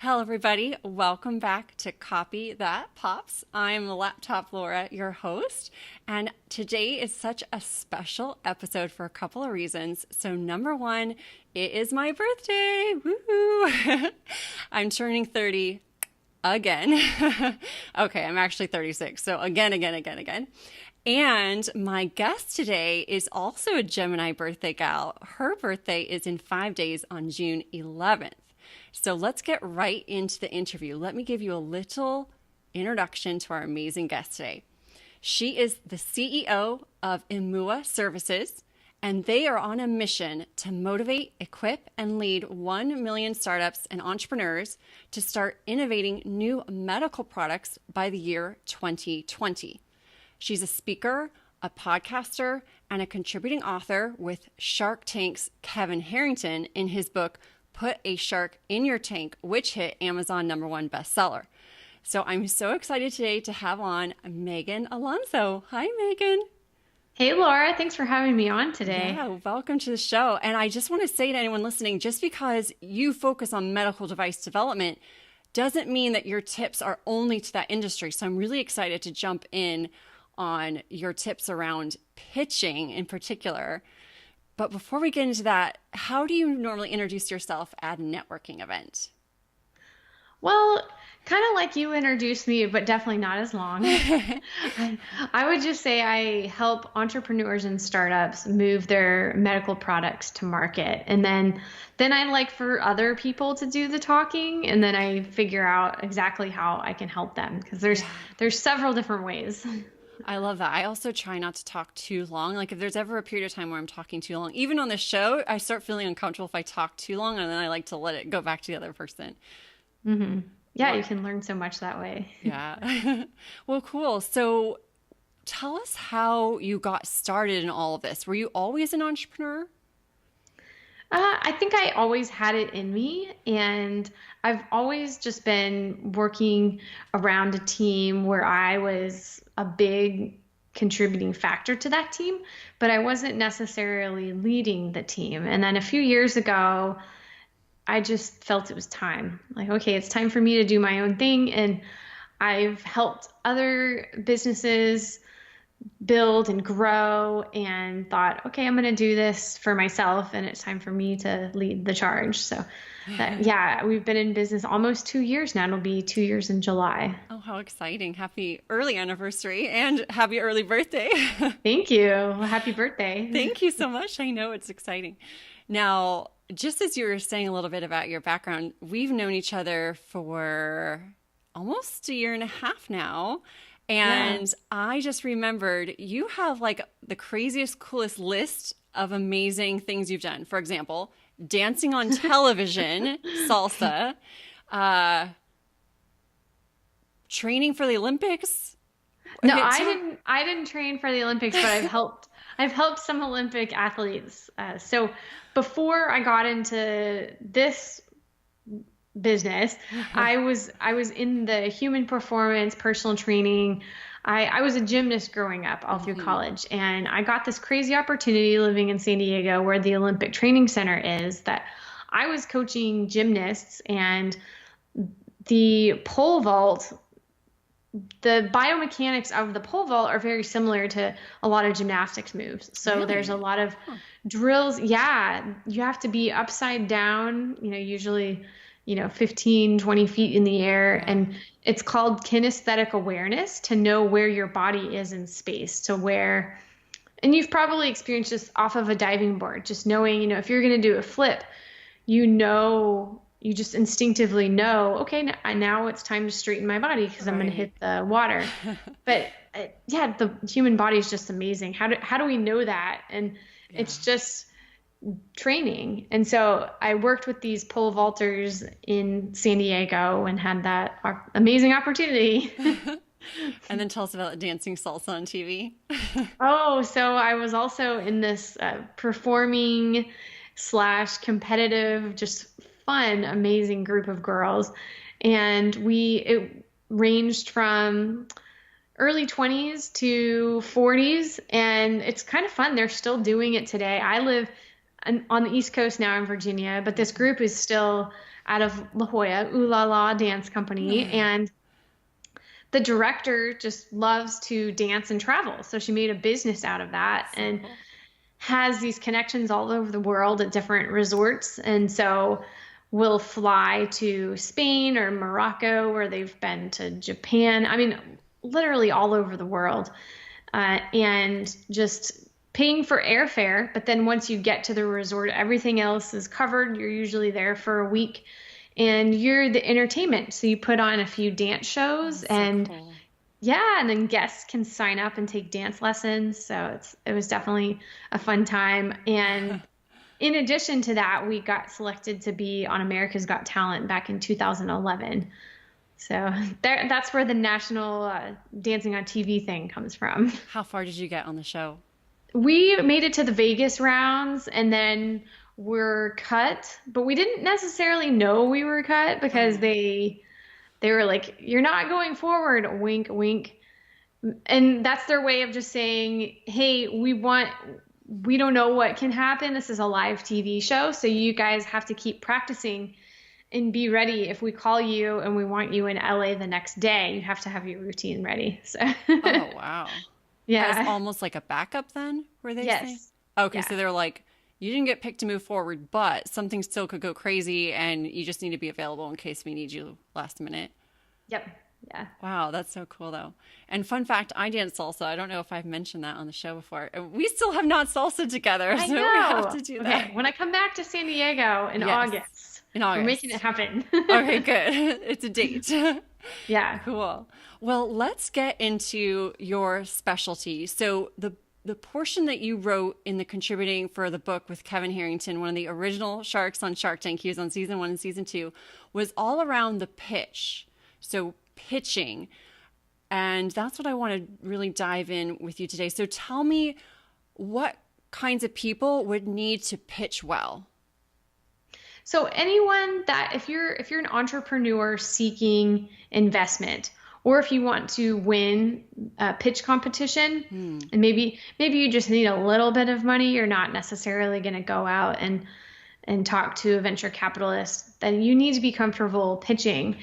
Hello, everybody. Welcome back to Copy That Pops. I'm Laptop Laura, your host, and today is such a special episode for a couple of reasons. So, number one, it is my birthday. Woohoo! I'm turning 30 again. Okay, I'm actually 36. So, again. And my guest today is also a Gemini birthday gal. Her birthday is in 5 days on June 11th. So let's get right into the interview. Let me give you a little introduction to our amazing guest today. She is the CEO of IMUA Services, and they are on a mission to motivate, equip, and lead 1 million startups and entrepreneurs to start innovating new medical products by the year 2020. She's a speaker, a podcaster, and a contributing author with Shark Tank's Kevin Harrington in his book, Put a Shark in Your Tank, which hit Amazon #1 bestseller. So I'm so excited today to have on Meghan Alonso. Hi, Meghan. Hey, Laura. Thanks for having me on today. Yeah, welcome to the show. And I just want to say to anyone listening, just because you focus on medical device development doesn't mean that your tips are only to that industry. So I'm really excited to jump in on your tips around pitching in particular. But before we get into that, how do you normally introduce yourself at a networking event? Well, kind of like you introduced me, but definitely not as long. I would just say I help entrepreneurs and startups move their medical products to market. And then I like for other people to do the talking, and then I figure out exactly how I can help them because there's several different ways. I love that. I also try not to talk too long. Like if there's ever a period of time where I'm talking too long, even on the show, I start feeling uncomfortable if I talk too long, and then I like to let it go back to the other person. Mm-hmm. Yeah, you can learn so much that way. Yeah. Well, cool. So tell us how you got started in all of this. Were you always an entrepreneur? I think I always had it in me, and I've always just been working around a team where I was a big contributing factor to that team, but I wasn't necessarily leading the team. And then a few years ago, I just felt it was time. Like, okay, it's time for me to do my own thing. And I've helped other businesses build and grow and thought, okay, I'm going to do this for myself, and it's time for me to lead the charge. So yeah, we've been in business almost 2 years now. It'll be 2 years in July. Oh, how exciting. Happy early anniversary and happy early birthday. Thank you. Happy birthday. Thank you so much. I know it's exciting. Now, just as you were saying a little bit about your background, we've known each other for almost a year and a half now. And yeah. I just remembered you have like the craziest, coolest list of amazing things you've done. For example, dancing on television, salsa, training for the Olympics. No, I didn't train for the Olympics, but I've helped some Olympic athletes. So before I got into this business, I was in the human performance, personal training. I was a gymnast growing up all through college, and I got this crazy opportunity living in San Diego where the Olympic Training Center is, that I was coaching gymnasts, and the pole vault, the biomechanics of the pole vault are very similar to a lot of gymnastics moves. So really? There's a lot of drills. Yeah, you have to be upside down, usually 15, 20 feet in the air. And it's called kinesthetic awareness, to know where your body is in space, and you've probably experienced this off of a diving board, just knowing, if you're going to do a flip, you just instinctively know, okay, now it's time to straighten my body because I'm going to hit the water. But yeah, the human body is just amazing. How do we know that? And it's just training. And so I worked with these pole vaulters in San Diego and had that amazing opportunity. And then tell us about dancing salsa on TV. So I was also in this performing / competitive, just fun, amazing group of girls. And it ranged from early 20s to 40s. And it's kind of fun. They're still doing it today. on the East Coast now in Virginia, but this group is still out of La Jolla, Ooh La La Dance Company. And the director just loves to dance and travel. So she made a business out of that and has these connections all over the world at different resorts. And so we'll fly to Spain or Morocco, where they've been to Japan. I mean, literally all over the world. And just paying for airfare. But then once you get to the resort, everything else is covered. You're usually there for a week and you're the entertainment. So you put on a few dance shows and cool. yeah, and then guests can sign up and take dance lessons. So it was definitely a fun time. And in addition to that, we got selected to be on America's Got Talent back in 2011. So that's where the national dancing on TV thing comes from. How far did you get on the show? We made it to the Vegas rounds and then were cut, but we didn't necessarily know we were cut because they were like, "You're not going forward," wink, wink. And that's their way of just saying, "Hey, we don't know what can happen. This is a live TV show, so you guys have to keep practicing and be ready. If we call you and we want you in LA the next day, you have to have your routine ready." So Oh, wow. yeah. As almost like a backup then, were they saying? Yes. Okay, Yeah. so they're like, you didn't get picked to move forward, but something still could go crazy and you just need to be available in case we need you last minute. Yep. Yeah. Wow, that's so cool though. And fun fact, I dance salsa. I don't know if I've mentioned that on the show before. We still have not salsa together, I so know. we have to do that. Okay. When I come back to San Diego in August, we're making it happen. Okay, good. It's a date. Yeah. Cool. Well, let's get into your specialty. So the portion that you wrote in the contributing for the book with Kevin Harrington, one of the original sharks on Shark Tank, he was on season 1 and season 2, was all around the pitch. So pitching. And that's what I want to really dive in with you today. So tell me, what kinds of people would need to pitch well? So anyone that if you're an entrepreneur seeking investment, or if you want to win a pitch competition, and maybe you just need a little bit of money, you're not necessarily going to go out and talk to a venture capitalist, then you need to be comfortable pitching.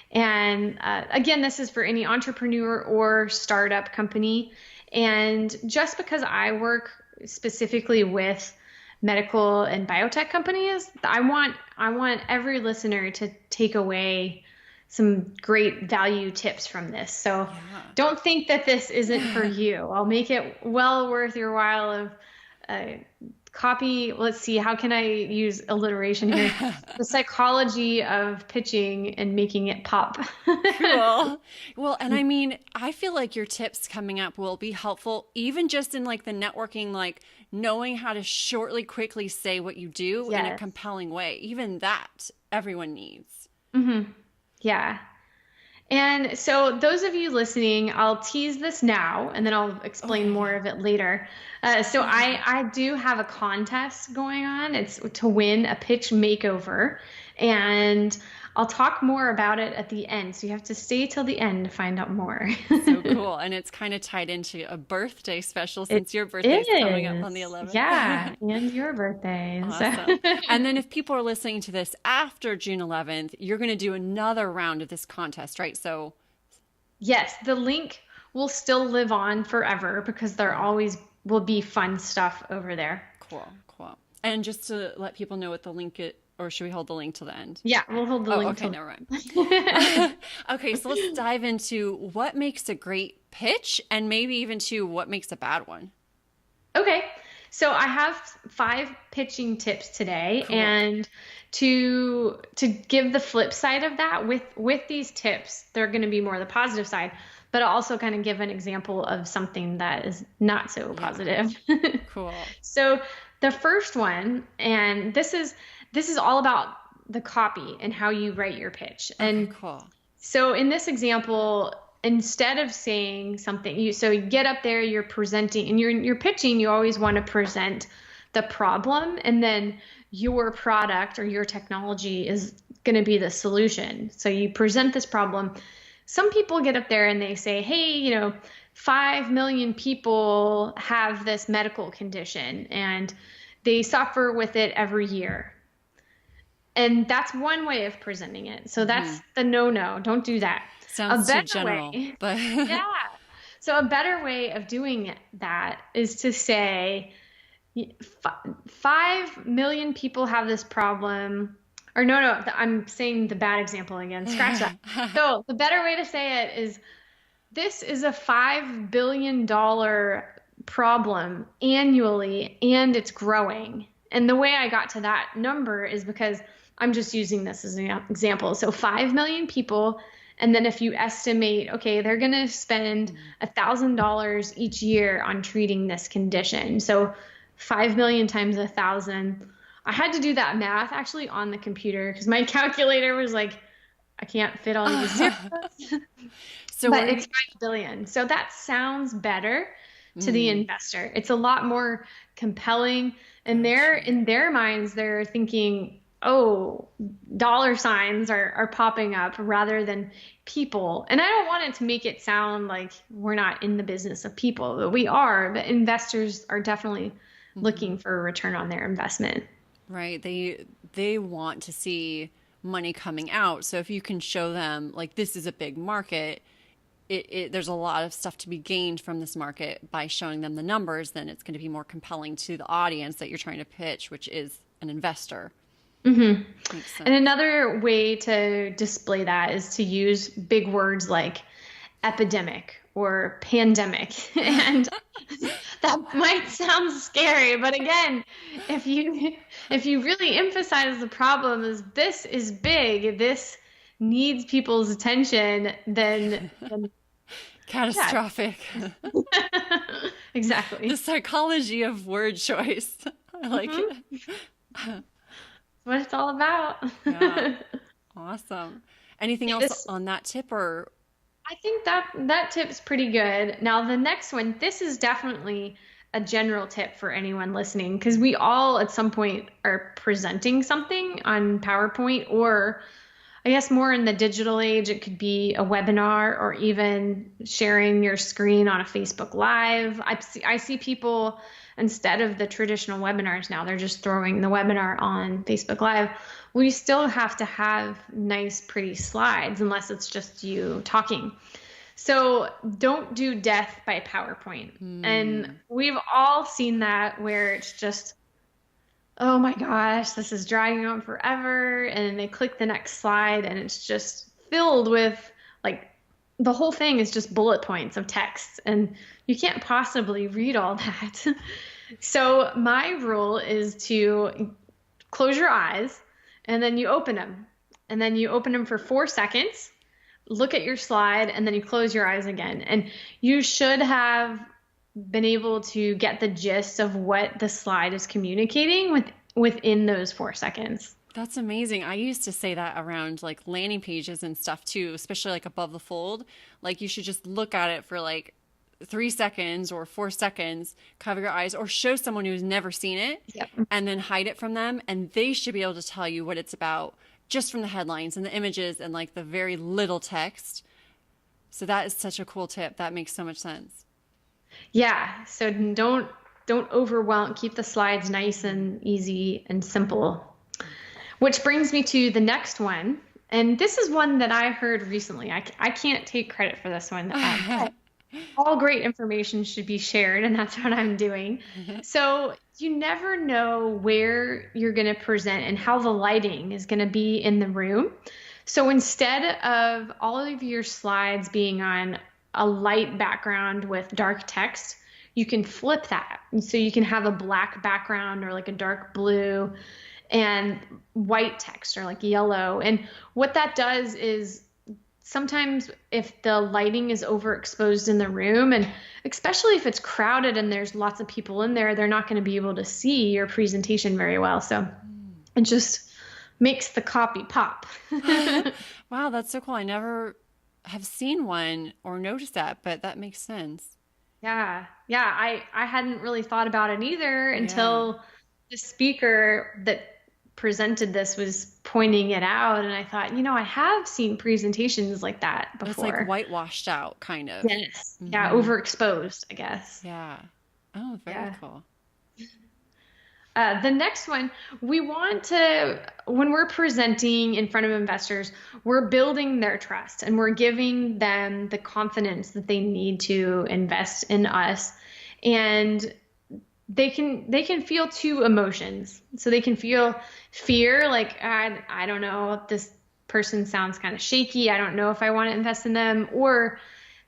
And again, this is for any entrepreneur or startup company. And just because I work specifically with medical and biotech companies, I want every listener to take away some great value tips from this. So don't think that this isn't for you. I'll make it well worth your while of copy. Let's see, how can I use alliteration here? The psychology of pitching and making it pop. Cool. Well, and I mean, I feel like your tips coming up will be helpful, even just in like the networking, like knowing how to quickly say what you do in a compelling way. Even that everyone needs. Mm-hmm. Yeah. And so those of you listening, I'll tease this now and then I'll explain more of it later. So I do have a contest going on. It's to win a pitch makeover, and I'll talk more about it at the end. So you have to stay till the end to find out more. So cool. And it's kind of tied into a birthday special since your birthday is coming up on the 11th. Yeah, and your birthday. Awesome. And then if people are listening to this after June 11th, you're going to do another round of this contest, right? So yes, the link will still live on forever because there always will be fun stuff over there. Cool. And just to let people know what the link is, or should we hold the link till the end? Yeah, we'll hold the link. Okay, never mind. Okay, so let's dive into what makes a great pitch and maybe even to what makes a bad one. Okay, so I have 5 pitching tips today. Cool. And to give the flip side of that, with these tips, they're going to be more the positive side, but I'll also kind of give an example of something that is not so positive. Cool. So the first one, and this is all about the copy and how you write your pitch. And cool. So in this example, instead of saying something, you get up there, you're presenting, and you're pitching, you always want to present the problem, and then your product or your technology is going to be the solution. So you present this problem. Some people get up there and they say, hey, 5 million people have this medical condition, and they suffer with it every year. And that's one way of presenting it. So that's the no. Don't do that. Sounds too general, but Yeah. So a better way of doing that is to say 5 million people have this problem. Or no, I'm saying the bad example again. Scratch that. So the better way to say it is, this is a $5 billion problem annually, and it's growing. And the way I got to that number is because I'm just using this as an example. So 5 million people. And then if you estimate, okay, they're going to spend $1,000 each year on treating this condition. So 5 million times 1,000. I had to do that math actually on the computer because my calculator was like, I can't fit all these zeros. But it's 5 billion. So that sounds better to the investor. It's a lot more compelling. And in their minds, they're thinking, oh, dollar signs are popping up rather than people. And I don't want it to make it sound like we're not in the business of people, but we are. But investors are definitely looking for a return on their investment. Right. They want to see money coming out. So if you can show them like this is a big market, there's a lot of stuff to be gained from this market by showing them the numbers, then it's going to be more compelling to the audience that you're trying to pitch, which is an investor. And another way to display that is to use big words like epidemic or pandemic. And that might sound scary, but again, if you really emphasize the problem as this is big, this needs people's attention, then catastrophic. Yeah. Exactly. The psychology of word choice. I like it. What it's all about. Yeah. Awesome. Anything else on that tip, or? I think that tip's pretty good. Now the next one, this is definitely a general tip for anyone listening, because we all at some point are presenting something on PowerPoint, or I guess more in the digital age, it could be a webinar or even sharing your screen on a Facebook Live. I see people, instead of the traditional webinars now, they're just throwing the webinar on Facebook Live. We still have to have nice, pretty slides unless it's just you talking. So don't do death by PowerPoint. And we've all seen that where it's just, oh my gosh, this is dragging on forever. And they click the next slide and it's just filled with like, the whole thing is just bullet points of text and you can't possibly read all that. So my rule is to close your eyes and then you open them. And then you open them for 4 seconds, look at your slide, and then you close your eyes again. And you should have been able to get the gist of what the slide is communicating within those 4 seconds. That's amazing. I used to say that around like landing pages and stuff too, especially like above the fold. Like you should just look at it for like 3 seconds or 4 seconds, cover your eyes, or show someone who's never seen it, and then hide it from them. And they should be able to tell you what it's about just from the headlines and the images and like the very little text. So that is such a cool tip. That makes so much sense. Yeah. So don't overwhelm, keep the slides nice and easy and simple. Which brings me to the next one. And this is one that I heard recently. I can't take credit for this one. All great information should be shared, and that's what I'm doing. So you never know where you're going to present and how the lighting is going to be in the room. So instead of all of your slides being on a light background with dark text, you can flip that. And so you can have a black background or like a dark blue and white text or like yellow. And what that does is sometimes if the lighting is overexposed in the room, and especially if it's crowded and there's lots of people in there, they're not going to be able to see your presentation very well. So it just makes the copy pop. Wow, that's so cool. I never have seen one or noticed that, but that makes sense. Yeah. I hadn't really thought about it either until the speaker that presented this was pointing it out, and I thought, I have seen presentations like that before. It's like whitewashed out, kind of. Yes. Yeah, overexposed, I guess. Yeah. Oh, very cool. The next one, we want to, when we're presenting in front of investors, we're building their trust and we're giving them the confidence that they need to invest in us. And they can feel two emotions. So they can feel fear, like, I don't know, this person sounds kind of shaky. I don't know if I want to invest in them. Or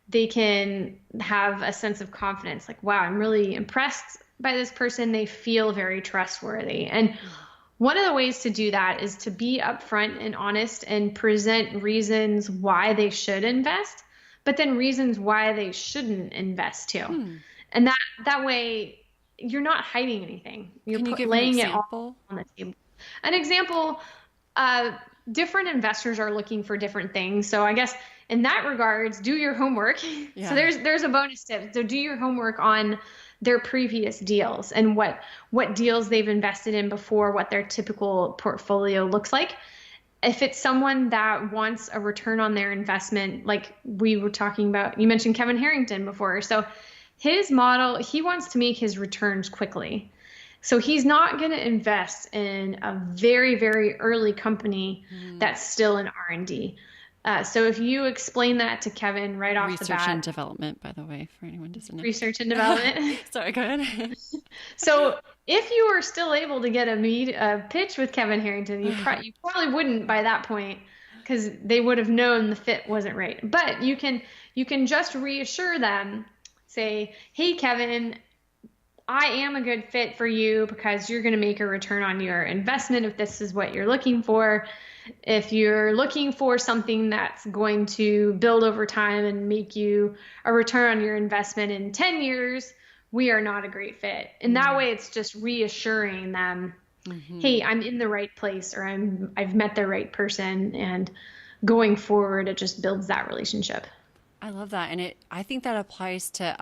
they can have a sense of confidence, like, wow, I'm really impressed by this person. They feel very trustworthy. And one of the ways to do that is to be upfront and honest and present reasons why they should invest, but then reasons why they shouldn't invest too. And that way you're not hiding anything. You're laying it all on the table. An example, different investors are looking for different things. So I guess in that regards, do your homework. Yeah. So there's a bonus tip. So do your homework on their previous deals and what deals they've invested in before, what their typical portfolio looks like. If it's someone that wants a return on their investment, like we were talking about, you mentioned Kevin Harrington before. So his model, he wants to make his returns quickly. So he's not going to invest in a very, very early company that's still in R&D. So if you explain that to Kevin right off the bat. Research and development, by the way, for anyone who doesn't know. Research and development. Sorry, go ahead. So if you were still able to get a pitch with Kevin Harrington, you probably wouldn't by that point, because they would have known the fit wasn't right. But you can just reassure them, say, hey, Kevin, I am a good fit for you because you're going to make a return on your investment if this is what you're looking for. If you're looking for something that's going to build over time and make you a return on your investment in 10 years, we are not a great fit. And that way it's just reassuring them, hey, I'm in the right place, or I've met the right person, and going forward, it just builds that relationship. I love that. And I think that applies to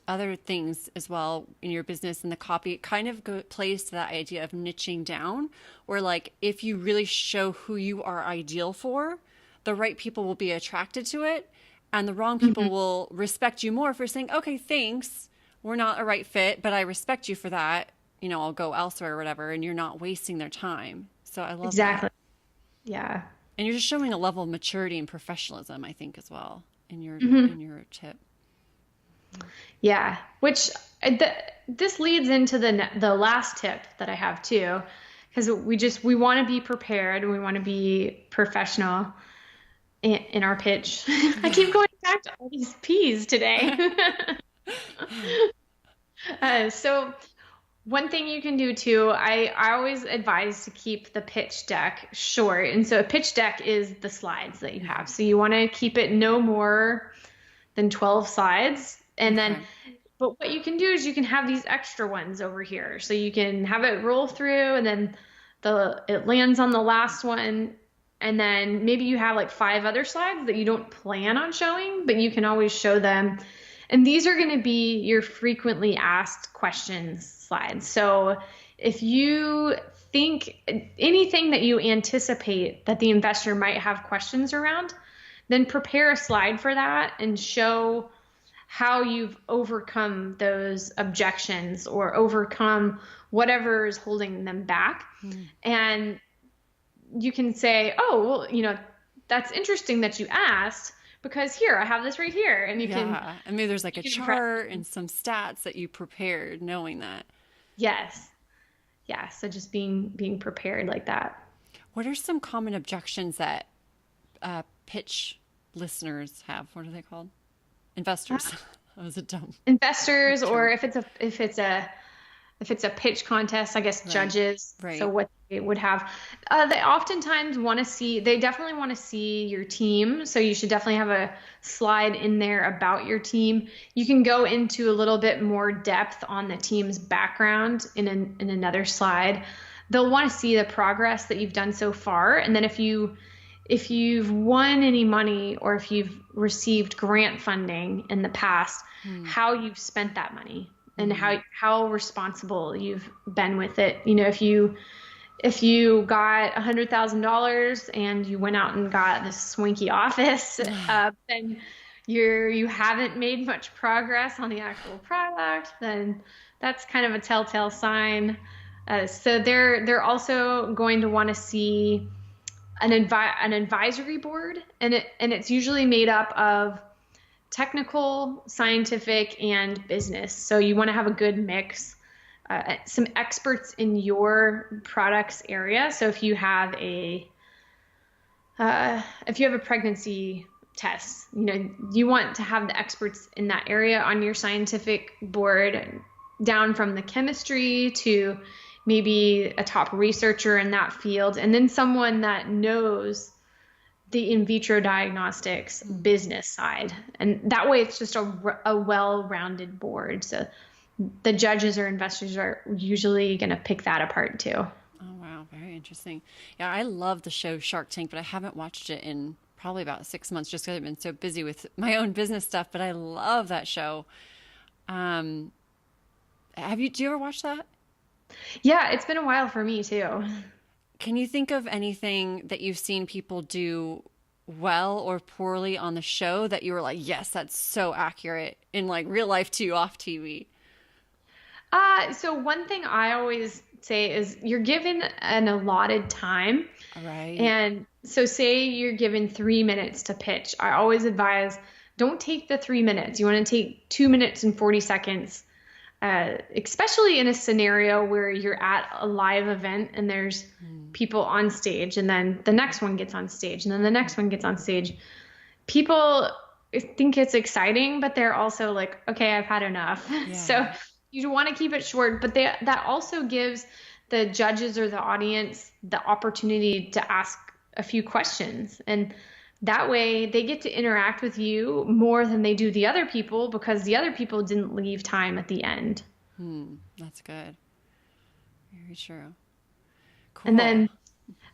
other things as well in your business and the copy. It kind of plays to that idea of niching down, where like, if you really show who you are ideal for, the right people will be attracted to it, and the wrong people will respect you more for saying, okay, thanks, we're not a right fit, but I respect you for that. I'll go elsewhere or whatever. And you're not wasting their time. So I love that. Yeah. And you're just showing a level of maturity and professionalism, I think, as well. In your tip. Yeah, which this leads into the last tip that I have too, because we want to be prepared and we want to be professional in our pitch. I keep going back to all these P's today. So one thing you can do too, I always advise to keep the pitch deck short. And so a pitch deck is the slides that you have. So you want to keep it no more than 12 slides. And then, but what you can do is you can have these extra ones over here. So you can have it roll through, and then it lands on the last one. And then maybe you have like 5 other slides that you don't plan on showing, but you can always show them. And these are going to be your frequently asked questions slides. So if you think anything that you anticipate that the investor might have questions around, then prepare a slide for that and show how you've overcome those objections or overcome whatever is holding them back. And you can say, oh, well, that's interesting that you asked, because here, I have this right here. And you can. And maybe there's like a chart and some stats that you prepared knowing that. Yes. Yeah. So just being prepared like that. What are some common objections that pitch listeners have? What are they called? Investors. That was a dumb. Investors, or if it's a pitch contest, I guess judges. Right. So what they would have, they oftentimes they definitely want to see your team. So you should definitely have a slide in there about your team. You can go into a little bit more depth on the team's background in another slide. They'll want to see the progress that you've done so far. And then if you've won any money, or if you've received grant funding in the past, how you've spent that money. And how responsible you've been with it. If you got $100,000 and you went out and got this swanky office, then you haven't made much progress on the actual product, then that's kind of a telltale sign. So they're also going to want to see an advisory board, and it's usually made up of technical, scientific, and business. So you want to have a good mix. Some experts in your product's area. So if you have a pregnancy test, you want to have the experts in that area on your scientific board, down from the chemistry to maybe a top researcher in that field, and then someone that knows the in vitro diagnostics business side. And that way it's just a well-rounded board. So the judges or investors are usually going to pick that apart too. Oh, wow. Very interesting. Yeah, I love the show Shark Tank, but I haven't watched it in probably about 6 months just because I've been so busy with my own business stuff. But I love that show. Do you ever watch that? Yeah, it's been a while for me too. Can you think of anything that you've seen people do well or poorly on the show that you were like, yes, that's so accurate in like real life too, off TV? So one thing I always say is you're given an allotted time. Right. And so say you're given 3 minutes to pitch. I always advise, don't take the 3 minutes. You want to take 2 minutes and 40 seconds, especially in a scenario where you're at a live event and there's people on stage, and then the next one gets on stage, and then the next one gets on stage. People think it's exciting, but they're also like, okay, I've had enough. Yeah. So you want to keep it short, but that also gives the judges or the audience the opportunity to ask a few questions. And that way they get to interact with you more than they do the other people, because the other people didn't leave time at the end. That's good. Very true. Cool. And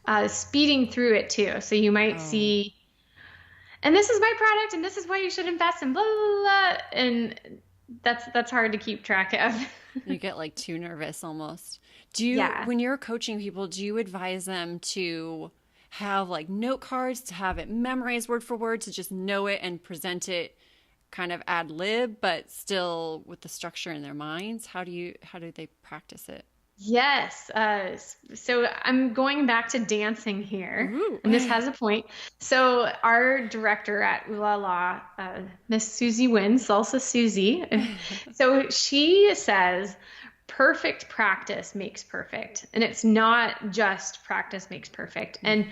then speeding through it too. So you might see, and this is my product, and this is why you should invest in blah, blah, blah. And that's hard to keep track of. You get like too nervous almost. When you're coaching people, do you advise them to have like note cards, to have it memorized word for word, to just know it and present it kind of ad lib, but still with the structure in their minds? How do they practice it? Yes. So I'm going back to dancing here. Ooh. And this has a point. So our director at Ooh La La, Miss Susie Wynn, Salsa Susie. So she says, perfect practice makes perfect. And it's not just practice makes perfect. And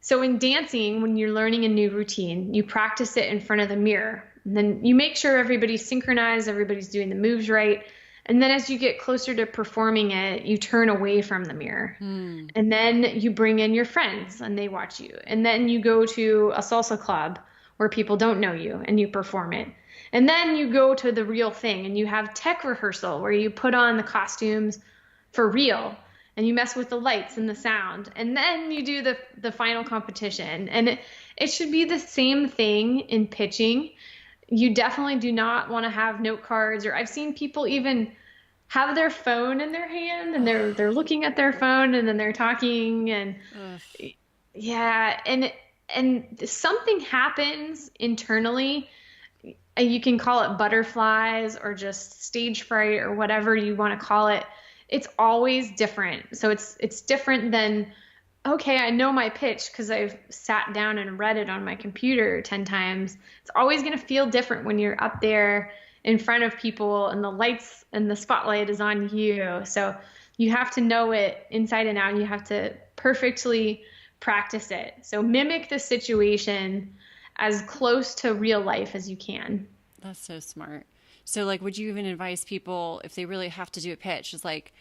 so in dancing, when you're learning a new routine, you practice it in front of the mirror. And then you make sure everybody's synchronized, everybody's doing the moves right. And then as you get closer to performing it, you turn away from the mirror. And then you bring in your friends and they watch you. And then you go to a salsa club where people don't know you and you perform it. And then you go to the real thing and you have tech rehearsal where you put on the costumes for real and you mess with the lights and the sound. And then you do the final competition. And it should be the same thing in pitching. You definitely do not want to have note cards, or I've seen people even have their phone in their hand and they're looking at their phone and then they're talking and yeah. And something happens internally. You can call it butterflies or just stage fright or whatever you want to call it. It's always different. So it's different than, okay, I know my pitch because I've sat down and read it on my computer 10 times. It's always going to feel different when you're up there in front of people and the lights and the spotlight is on you. So you have to know it inside and out, and you have to perfectly practice it. So mimic the situation as close to real life as you can. That's so smart. So like, would you even advise people, if they really have to do a pitch, is like,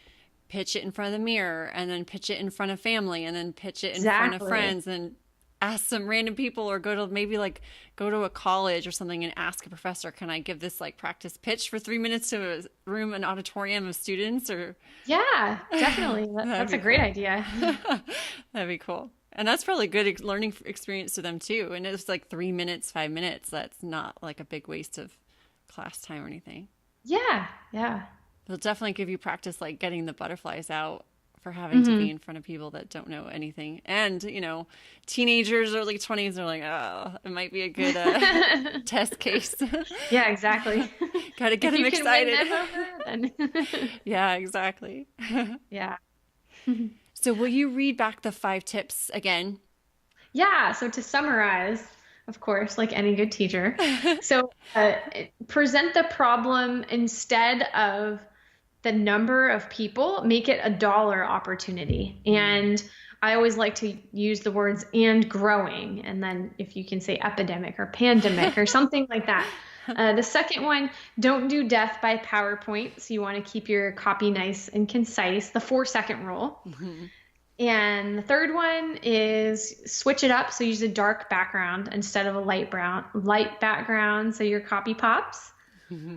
pitch it in front of the mirror and then pitch it in front of family and then pitch it in front of friends and ask some random people, or go to a college or something and ask a professor, can I give this like practice pitch for 3 minutes to an auditorium of students? Or yeah, definitely. That's a great idea. That'd be cool. And that's probably good learning experience to them too. And it's like 3 minutes, 5 minutes. That's not like a big waste of class time or anything. Yeah. Yeah. It'll definitely give you practice, like getting the butterflies out for having to be in front of people that don't know anything. And, you know, teenagers, early 20s are like, oh, it might be a good test case. Yeah, exactly. Got to get them excited. Can win them over, then... Yeah, exactly. Yeah. So will you read back the 5 tips again? Yeah. So to summarize, of course, like any good teacher. So present the problem instead of the number of people, make it a dollar opportunity. And I always like to use the words and growing. And then if you can say epidemic or pandemic or something like that. The second one, don't do death by PowerPoint. So you want to keep your copy nice and concise, the 4-second rule. And the third one is switch it up. So use a dark background instead of a light background. So your copy pops.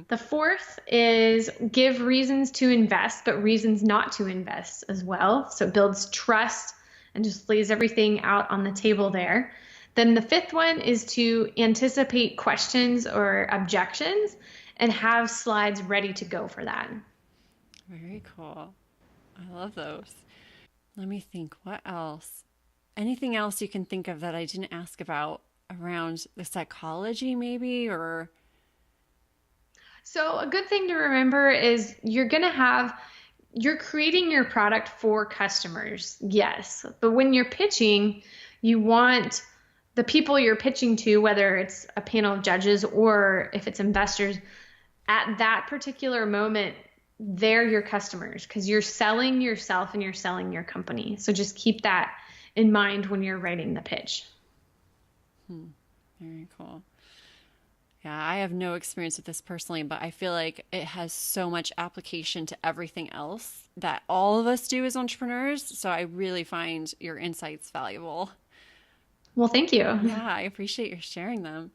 The fourth is give reasons to invest, but reasons not to invest as well. So it builds trust and just lays everything out on the table there. Then the fifth one is to anticipate questions or objections and have slides ready to go for that. Very cool. I love those. Let me think. What else? Anything else you can think of that I didn't ask about around the psychology maybe, or... So a good thing to remember is you're creating your product for customers, yes. But when you're pitching, you want the people you're pitching to, whether it's a panel of judges or if it's investors, at that particular moment, they're your customers because you're selling yourself and you're selling your company. So just keep that in mind when you're writing the pitch. Very cool. Yeah, I have no experience with this personally, but I feel like it has so much application to everything else that all of us do as entrepreneurs. So I really find your insights valuable. Well, thank you. Yeah, I appreciate your sharing them.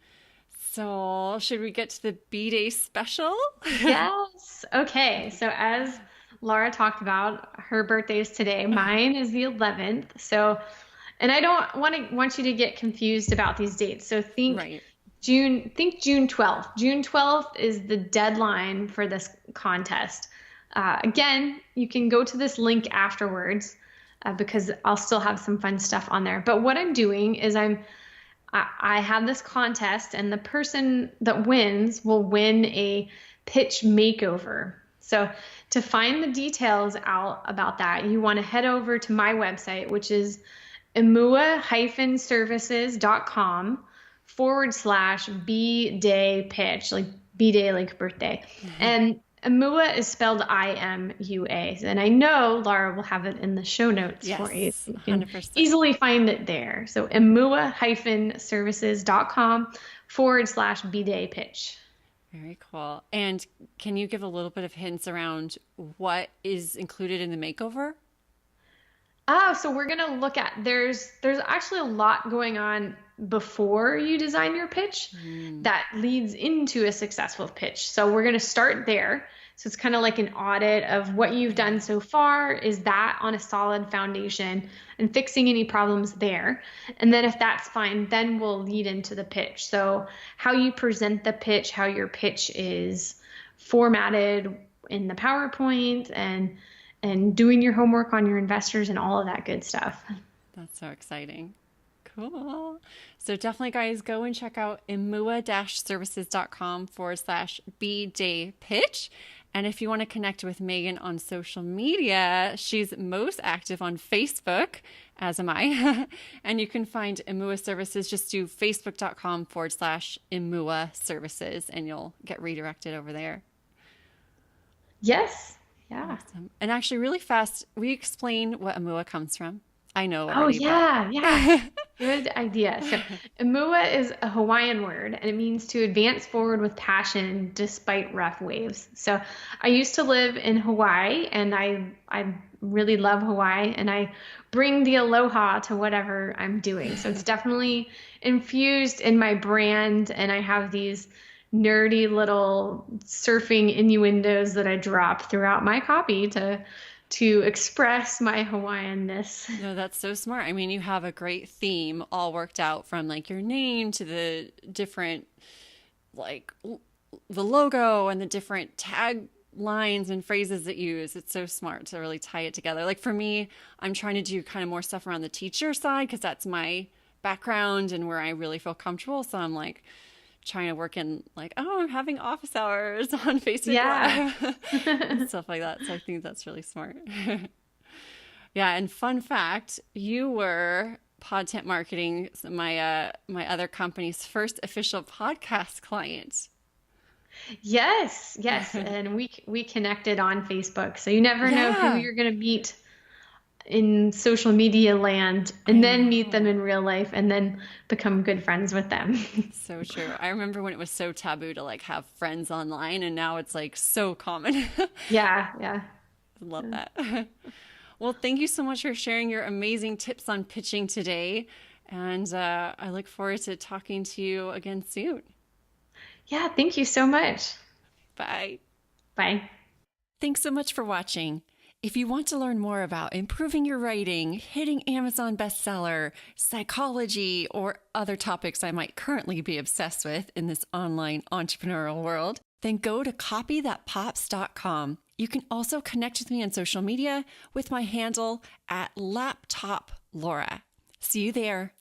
So should we get to the B-Day special? Yes. Okay. So as Laura talked about, her birthday is today. Mine is the 11th. So, and I don't want you to get confused about these dates. So think June 12th. June 12th is the deadline for this contest. Again, you can go to this link afterwards because I'll still have some fun stuff on there. But what I'm doing is I have this contest, and the person that wins will win a pitch makeover. So to find the details out about that, you want to head over to my website, which is IMUA-services.com/B-Day pitch, like B-Day, like birthday. And IMUA is spelled IMUA. And I know Laura will have it in the show notes for you. You can 100%. Easily find it there. So IMUA-services.com/B-Day pitch. Very cool. And can you give a little bit of hints around what is included in the makeover? So we're going to look at, there's actually a lot going on before you design your pitch that leads into a successful pitch. So we're going to start there. So it's kind of like an audit of what you've done so far. Is that on a solid foundation and fixing any problems there? And then if that's fine, then we'll lead into the pitch. So how you present the pitch, how your pitch is formatted in the PowerPoint, and doing your homework on your investors and all of that good stuff. That's so exciting. Cool. So definitely, guys, go and check out imua-services.com/B-Day pitch. And if you want to connect with Meghan on social media, she's most active on Facebook, as am I. And you can find IMUA Services. Just do facebook.com/IMUA Services, and you'll get redirected over there. Yes. Yeah. Awesome. And actually, really fast, will you explain what IMUA comes from? I know already. Oh, yeah. Yeah. Good idea. So IMUA is a Hawaiian word, and it means to advance forward with passion despite rough waves. So I used to live in Hawaii, and I really love Hawaii, and I bring the aloha to whatever I'm doing. So it's definitely infused in my brand, and I have these nerdy little surfing innuendos that I drop throughout my copy to express my Hawaiian-ness. No, that's so smart. I mean, you have a great theme all worked out, from like your name to the different, like the logo and the different tag lines and phrases that you use. It's so smart to really tie it together. Like for me, I'm trying to do kind of more stuff around the teacher side because that's my background and where I really feel comfortable. So I'm like trying to work in like, oh, I'm having office hours on Facebook Live and stuff like that. So I think that's really smart. Yeah. And fun fact, you were Podtent Marketing, my other company's first official podcast client. Yes. And we connected on Facebook. So you never know who you're going to meet in social media land and then meet them in real life and then become good friends with them. So true. I remember when it was so taboo to like have friends online, and now it's like so common. Yeah. Love that. Well, thank you so much for sharing your amazing tips on pitching today. And I look forward to talking to you again soon. Yeah, thank you so much. Bye. Bye. Thanks so much for watching. If you want to learn more about improving your writing, hitting Amazon bestseller, psychology, or other topics I might currently be obsessed with in this online entrepreneurial world, then go to copythatpops.com. You can also connect with me on social media with my handle @LaptopLaura. See you there.